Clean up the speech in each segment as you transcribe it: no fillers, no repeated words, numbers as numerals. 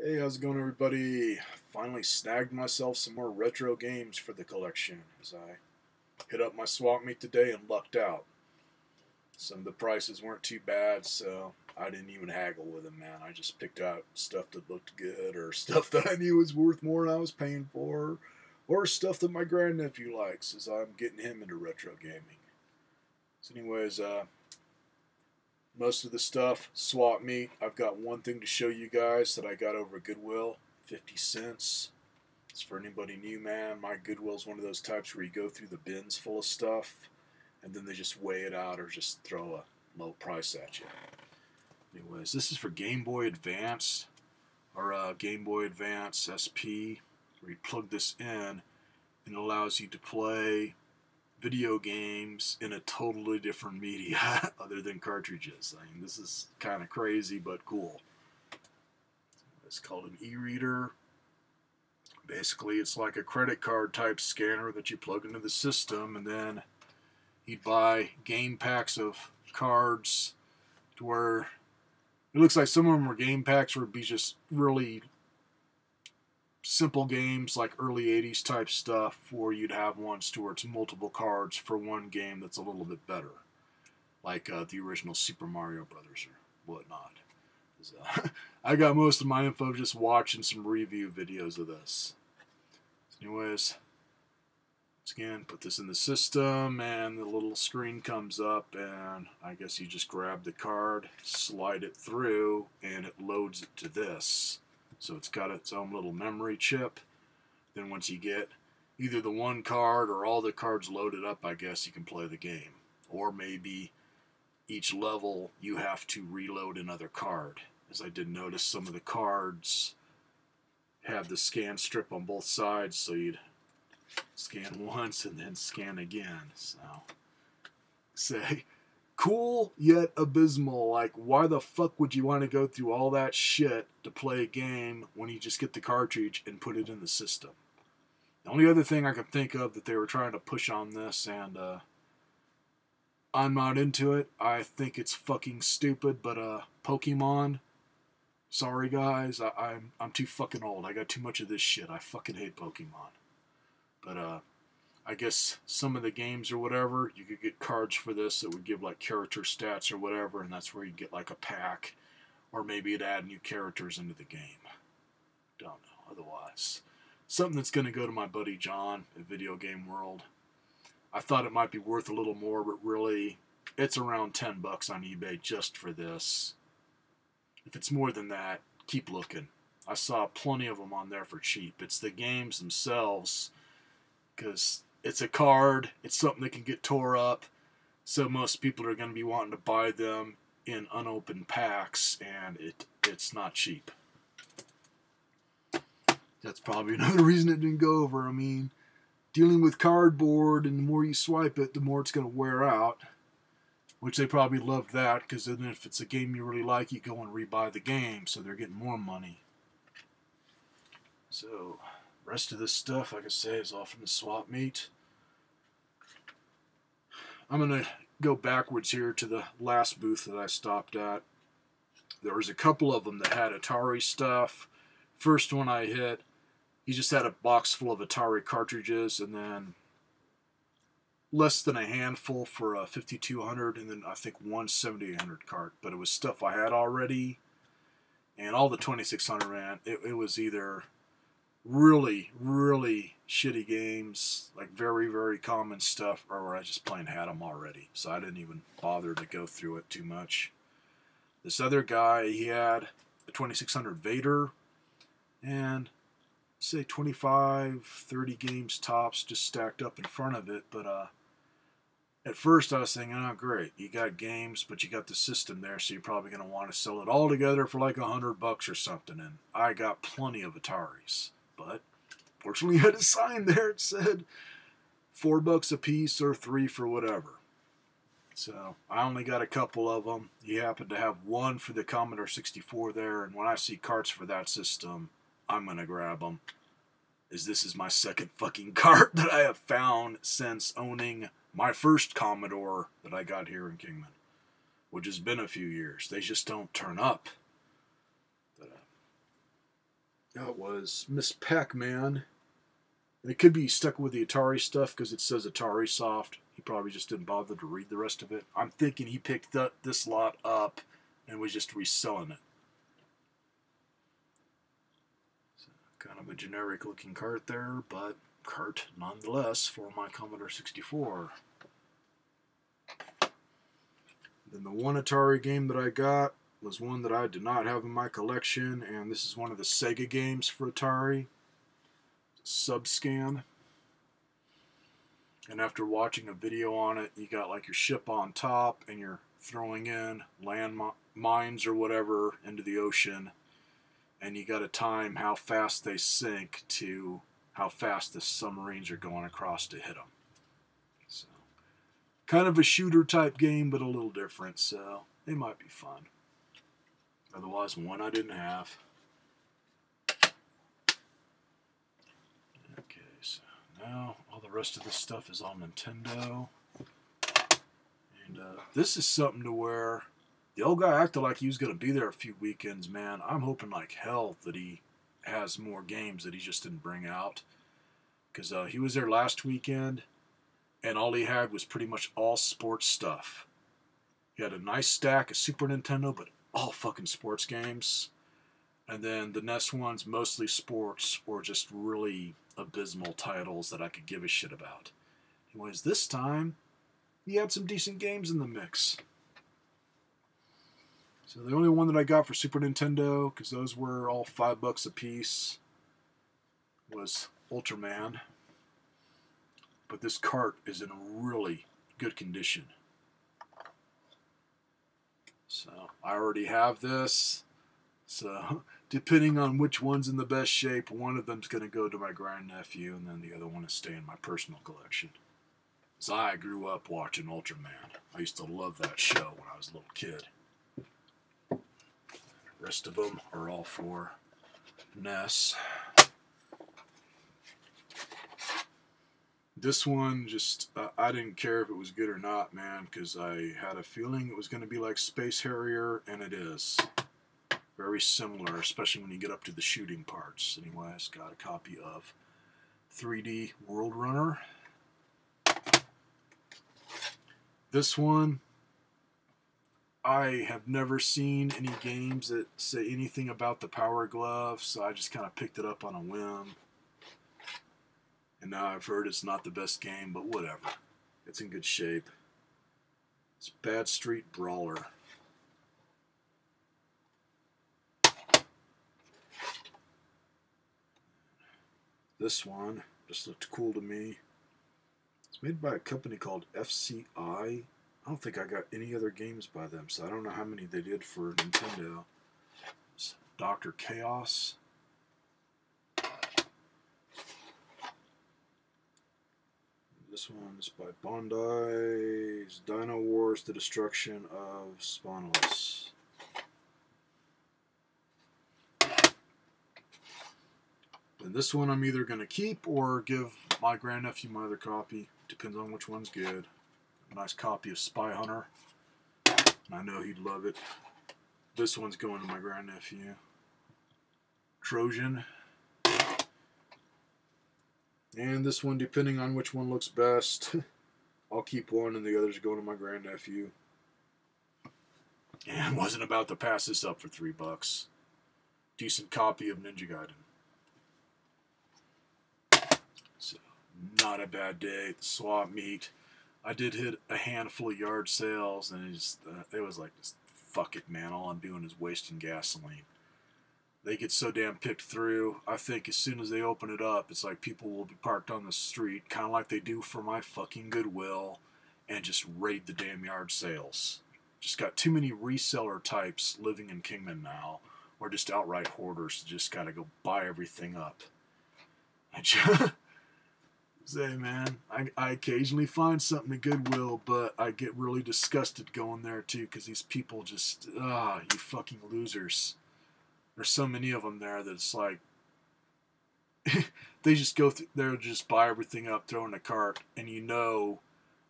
Hey, how's it going, everybody? Finally snagged myself some more retro games for the collection as I hit up my swap meet today and lucked out. Some of the prices weren't too bad, so I didn't even haggle with them, man. I just picked out stuff that looked good or stuff that I knew was worth more than I was paying for, or stuff that my grandnephew likes as I'm getting him into retro gaming. So, anyways, most of the stuff, swap meet. I've got one thing to show you guys that I got over at Goodwill, 50 cents. It's for anybody new, man. My Goodwill's one of those types where you go through the bins full of stuff and then they just weigh it out or just throw a low price at you. Anyways, this is for Game Boy Advance or Game Boy Advance SP, where you plug this in and it allows you to play video games in a totally different media other than cartridges. I mean, this is kind of crazy but cool. It's called an e-reader. Basically, it's like a credit card type scanner that you plug into the system, and then you'd buy game packs of cards to where it looks like some of them were game packs where it'd be just really simple games like early 80s type stuff, where you'd have ones to where it's multiple cards for one game that's a little bit better, like the original Super Mario Brothers or whatnot. I got most of my info just watching some review videos of this. Anyways, once again, put this in the system and the little screen comes up, and I guess you just grab the card, slide it through, and it loads it to this. So it's got its own little memory chip. Then once you get either the one card or all the cards loaded up, I guess you can play the game. Or maybe each level you have to reload another card. As I did notice, some of the cards have the scan strip on both sides, so you'd scan once and then scan again. So, say, cool yet abysmal. Like, why the fuck would you want to go through all that shit to play a game when you just get the cartridge and put it in the system? The only other thing I can think of that they were trying to push on this, and I'm not into it. I think it's fucking stupid, but Pokemon, sorry guys, I'm too fucking old. I got too much of this shit. I fucking hate Pokemon. But I guess some of the games or whatever, you could get cards for this that would give like character stats or whatever, and that's where you get like a pack, or maybe it'd add new characters into the game. Don't know. Otherwise, something that's going to go to my buddy John at Video Game World. I thought it might be worth a little more, but really, it's around $10 on eBay just for this. If it's more than that, keep looking. I saw plenty of them on there for cheap. It's the games themselves, because it's a card, it's something that can get tore up, so most people are going to be wanting to buy them in unopened packs, and it's not cheap. That's probably another reason it didn't go over. I mean, dealing with cardboard, and the more you swipe it, the more it's going to wear out, which they probably loved that, because then if it's a game you really like, you go and rebuy the game, so they're getting more money. So, rest of this stuff, like I say, is off in the swap meet. I'm going to go backwards here to the last booth that I stopped at. There was a couple of them that had Atari stuff. First one I hit, he just had a box full of Atari cartridges, and then less than a handful for a 5200, and then I think one 7800 cart. But it was stuff I had already, and all the 2600, man, it was either really, really shitty games, like very, very common stuff, or I just plain had them already, so I didn't even bother to go through it too much. This other guy, he had a 2600 Vader, and say 25, 30 games tops just stacked up in front of it, but at first I was thinking, oh great, you got games, but you got the system there, so you're probably going to want to sell it all together for like $100 or something, and I got plenty of Ataris. But fortunately, I had a sign there. It said $4 a piece or $3 for whatever. So I only got a couple of them. You happen to have one for the Commodore 64 there, and when I see carts for that system, I'm gonna grab them. This is my second fucking cart that I have found since owning my first Commodore that I got here in Kingman, which has been a few years. They just don't turn up. That was Miss Pac-Man. And it could be stuck with the Atari stuff because it says Atari Soft. He probably just didn't bother to read the rest of it. I'm thinking he picked this lot up and was just reselling it. So, kind of a generic looking cart there, but cart nonetheless for my Commodore 64. Then the one Atari game that I got was one that I did not have in my collection, and this is one of the Sega games for Atari. Subscan. And after watching a video on it, you got like your ship on top and you're throwing in land mines or whatever into the ocean, and you got to time how fast they sink to how fast the submarines are going across to hit them. So, kind of a shooter type game, but a little different, so they might be fun. Otherwise, one I didn't have. Okay, so now all the rest of this stuff is on Nintendo. And this is something to where the old guy acted like he was going to be there a few weekends, man. I'm hoping like hell that he has more games that he just didn't bring out. Because he was there last weekend, and all he had was pretty much all sports stuff. He had a nice stack of Super Nintendo, but all fucking sports games. And then the NES ones, mostly sports, or just really abysmal titles that I could give a shit about. Anyways, this time, he had some decent games in the mix. So the only one that I got for Super Nintendo, because those were all $5 a piece, was Ultraman. But this cart is in really good condition. So I already have this. So depending on which one's in the best shape, one of them's going to go to my grandnephew, and then the other one is stay in my personal collection. So I grew up watching Ultraman. I used to love that show when I was a little kid. The rest of them are all for NES. This one, just, I didn't care if it was good or not, man, because I had a feeling it was going to be like Space Harrier, and it is. Very similar, especially when you get up to the shooting parts. Anyways, got a copy of 3D World Runner. This one, I have never seen any games that say anything about the Power Glove, so I just kind of picked it up on a whim. And now I've heard it's not the best game, but whatever. It's in good shape. It's Bad Street Brawler. This one just looked cool to me. It's made by a company called FCI. I don't think I got any other games by them, so I don't know how many they did for Nintendo. It's Dr. Chaos. This one's by Bandai's Dino Wars: The Destruction of Spawnless. And this one I'm either going to keep or give my grandnephew my other copy. Depends on which one's good. A nice copy of Spy Hunter. And I know he'd love it. This one's going to my grandnephew. Trojan. And this one, depending on which one looks best, I'll keep one and the others go to my grandnephew. And wasn't about to pass this up for $3. Decent copy of Ninja Gaiden. So, not a bad day at the swap meet. I did hit a handful of yard sales, and it was like, just, fuck it, man. All I'm doing is wasting gasoline. They get so damn picked through. I think as soon as they open it up, it's like people will be parked on the street, kind of like they do for my fucking Goodwill, and just raid the damn yard sales. Just got too many reseller types living in Kingman now, or just outright hoarders to just kind of go buy everything up. I just say, man, I occasionally find something at Goodwill, but I get really disgusted going there too, because these people just, you fucking losers. There's so many of them there that it's like, they just go through there, just buy everything up, throw in a cart, and you know,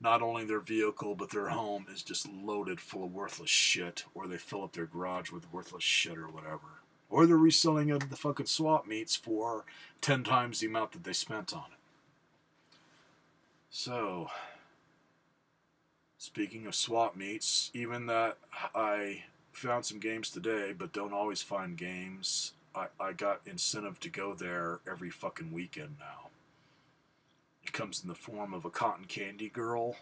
not only their vehicle, but their home is just loaded full of worthless shit, or they fill up their garage with worthless shit or whatever. Or they're reselling it at the fucking swap meets for 10 times the amount that they spent on it. So, speaking of swap meets, even that I found some games today, but don't always find games, I got incentive to go there every fucking weekend now. It comes in the form of a cotton candy girl.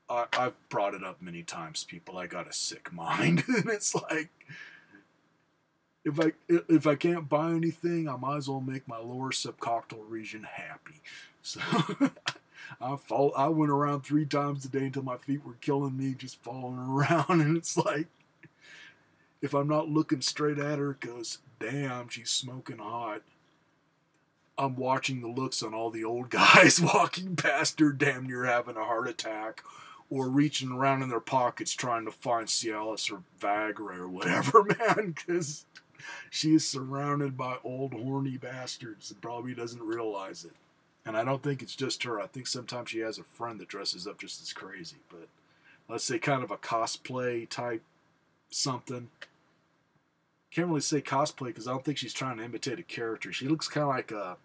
I've brought it up many times, people. I got a sick mind. And it's like, if I can't buy anything, I might as well make my lower subcoctal region happy. So I went around 3 times a day until my feet were killing me, just falling around. And it's like, if I'm not looking straight at her because, damn, she's smoking hot, I'm watching the looks on all the old guys walking past her, damn near having a heart attack, or reaching around in their pockets trying to find Cialis or Viagra or whatever, man, because she is surrounded by old horny bastards and probably doesn't realize it. And I don't think it's just her. I think sometimes she has a friend that dresses up just as crazy. But let's say kind of a cosplay type something. Can't really say cosplay because I don't think she's trying to imitate a character. She looks kind of like a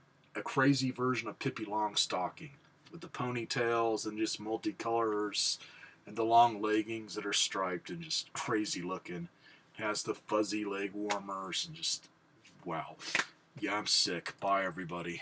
crazy version of Pippi Longstocking with the ponytails and just multicolors and the long leggings that are striped and just crazy looking. Has the fuzzy leg warmers and just, wow. Yeah, I'm sick. Bye, everybody.